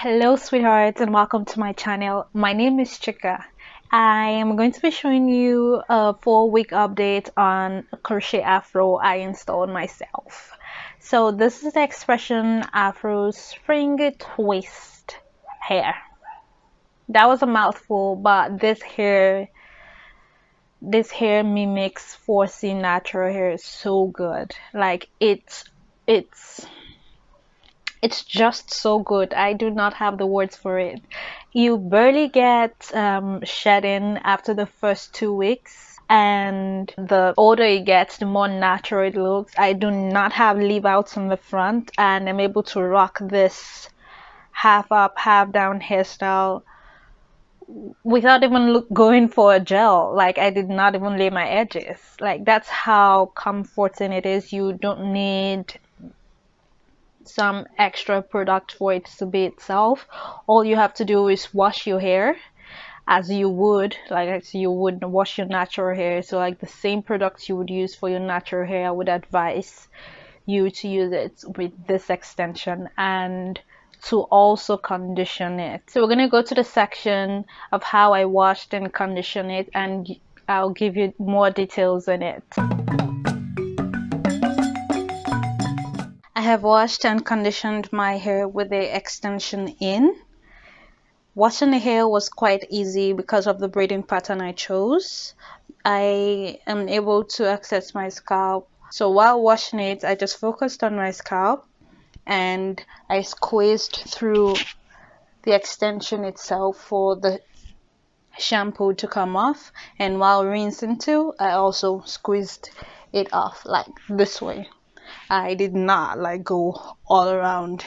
Hello, sweethearts, and welcome to my channel. My name is Chika. I am going to be showing you a 4-week update on Crochet Afro I installed myself. So this is the X-Pression Afro Springy Twist hair. That was a mouthful, but this hair mimics 4C natural hair so good. Like it's it's just so good. I do not have the words for it. You barely get shedding after the first 2 weeks, and the older it gets, the more natural it looks. I do not have leave outs on the front, and I'm able to rock this half up, half down hairstyle without even going for a gel. Like, I did not even lay my edges. Like, that's how comforting it is. You don't need some extra product for it to be itself. All you have to do is wash your hair as you would wash your natural hair. So like the same products you would use for your natural hair, I would advise you to use it with this extension and to also condition it. So we're going to go to the section of how I washed and conditioned it, and I'll give you more details on it. I have washed and conditioned my hair with the extension in. Washing the hair was quite easy because of the braiding pattern I chose. I am able to access my scalp. So while washing it, I just focused on my scalp and I squeezed through the extension itself for the shampoo to come off. And while rinsing too, I also squeezed it off like this way. I did not like go all around.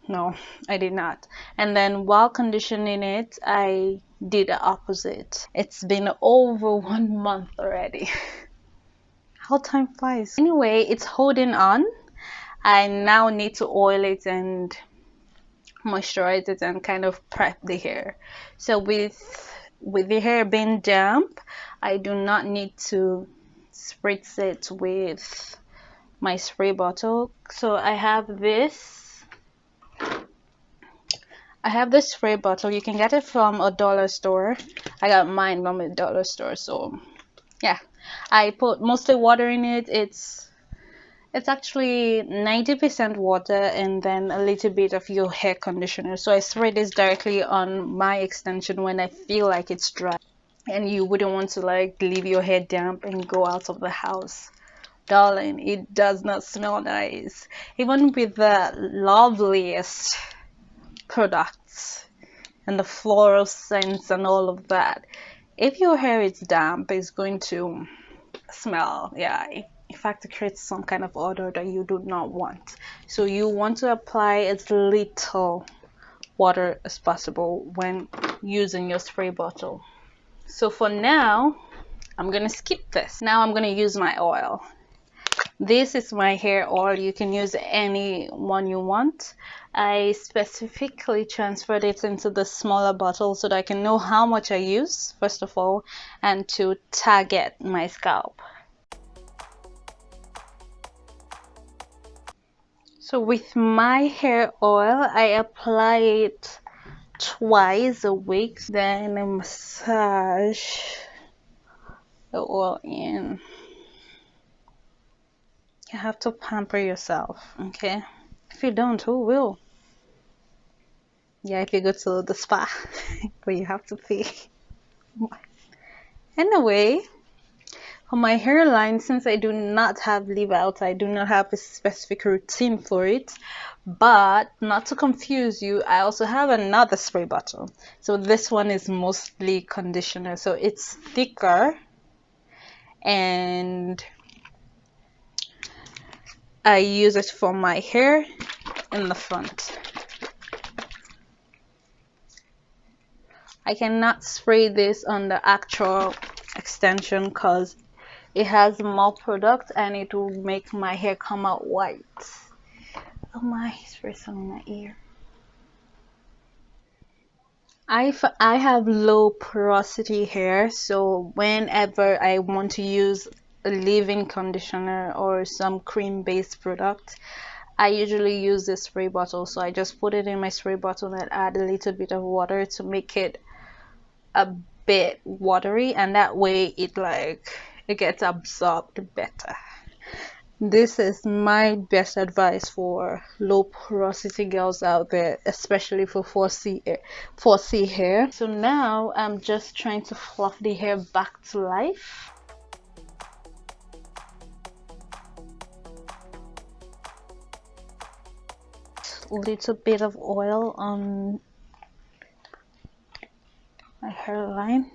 No, I did not. And then while conditioning it, I did the opposite. It's been over 1 month already. How time flies. Anyway, it's holding on. I now need to oil it and moisturize it and kind of prep the hair. So with the hair being damp, I do not need to spritz it with my spray bottle. So I have this spray bottle. You can get it from a dollar store. I got mine from a dollar store. So yeah, I put mostly water in it. It's actually 90% water and then a little bit of your hair conditioner. So I spray this directly on my extension when I feel like it's dry, and you wouldn't want to like leave your hair damp and go out of the house. Darling, it does not smell nice. Even with the loveliest products and the floral scents and all of that, if your hair is damp, it's going to smell. Yeah, in fact, it creates some kind of odor that you do not want. So you want to apply as little water as possible when using your spray bottle. So for now, I'm gonna skip this. Now I'm gonna use my oil. This is my hair oil. You can use any one you want. I specifically transferred it into the smaller bottle so that I can know how much I use, first of all, and to target my scalp. So with my hair oil, I apply it twice a week, then I massage the oil in. You have to pamper yourself, okay? If you don't, who will? Yeah, if you go to the spa, but you have to pay. Anyway, for my hairline, since I do not have leave out, I do not have a specific routine for it. But not to confuse you, I also have another spray bottle. So this one is mostly conditioner, so it's thicker, and I use it for my hair in the front. I cannot spray this on the actual extension because it has more product and it will make my hair come out white. Oh my, spray some in my ear. I have low porosity hair, so whenever I want to use a leave-in conditioner or some cream-based product, I usually use this spray bottle, so I just put it in my spray bottle and add a little bit of water to make it a bit watery, and that way it gets absorbed better. This is my best advice for low porosity girls out there, especially for 4C hair. So now I'm just trying to fluff the hair back to life. A little bit of oil on my hairline.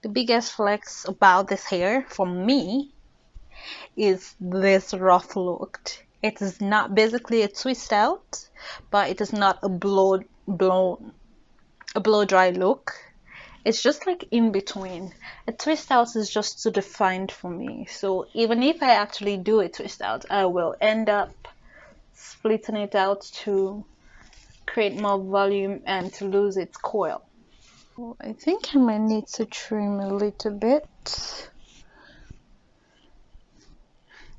The biggest flex about this hair for me is this rough look. It is not basically a twist out, but it is not a blow dry look. It's just like in between. A twist out is just too defined for me. So even if I actually do a twist out, I will end up splitting it out to create more volume and to lose its coil. I think I might need to trim a little bit.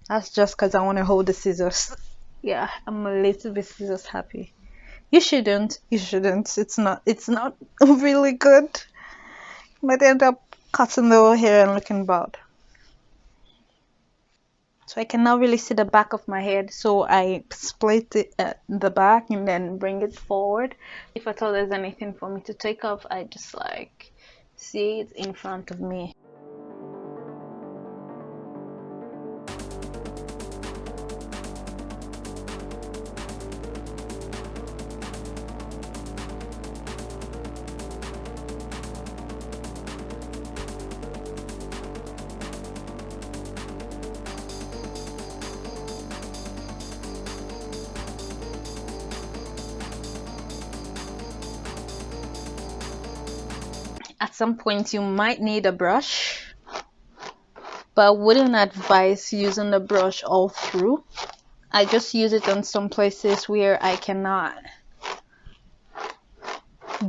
That's just because I want to hold the scissors. Yeah, I'm a little bit scissors happy. You shouldn't. It's not really good. Might end up cutting the whole hair and looking bad. So I can now really see the back of my head, so I split it at the back and then bring it forward. If at all there's anything for me to take off, I just like see it in front of me. At some point you might need a brush, but I wouldn't advise using the brush all through. I just use it on some places where I cannot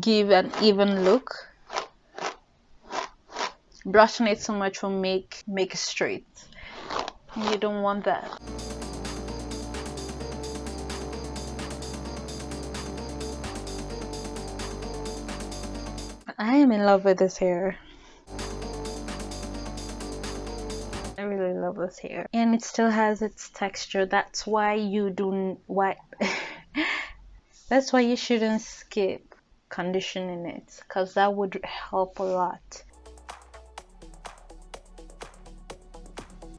give an even look. Brushing it so much will make it straight. You don't want that. I am in love with this hair. I really love this hair, and it still has its texture. That's why that's why you shouldn't skip conditioning it, because that would help a lot.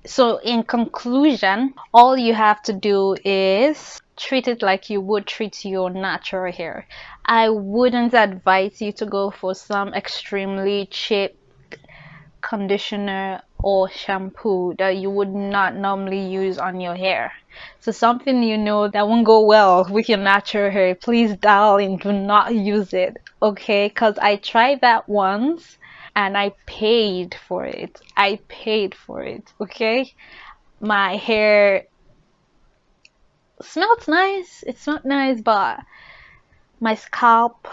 So in conclusion, all you have to do is treat it like you would treat your natural hair. I wouldn't advise you to go for some extremely cheap conditioner or shampoo that you would not normally use on your hair. So something you know that won't go well with your natural hair, please darling, do not use it, okay? Because I tried that once and I paid for it. Okay? My hair smelled nice. It smelled nice, but my scalp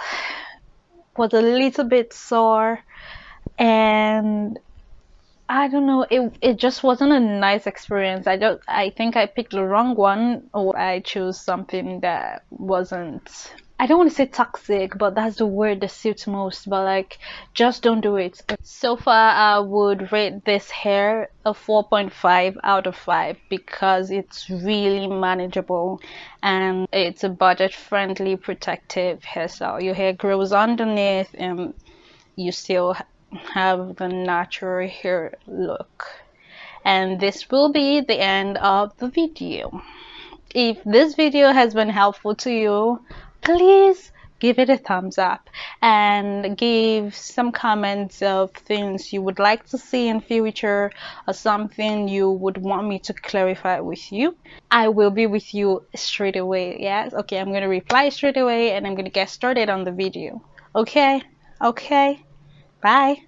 was a little bit sore, and I don't know, it just wasn't a nice experience. I think I picked the wrong one, or I chose something that wasn't, I don't want to say toxic, but that's the word that suits most. But like, just don't do it. So far I would rate this hair a 4.5 out of 5 because it's really manageable and it's a budget friendly protective hairstyle. Your hair grows underneath and you still have the natural hair look. And this will be the end of the video. If this video has been helpful to you, please give it a thumbs up and give some comments of things you would like to see in future or something you would want me to clarify with you. I will be with you straight away. Yes, okay, I'm gonna reply straight away and I'm gonna get started on the video. Okay, bye.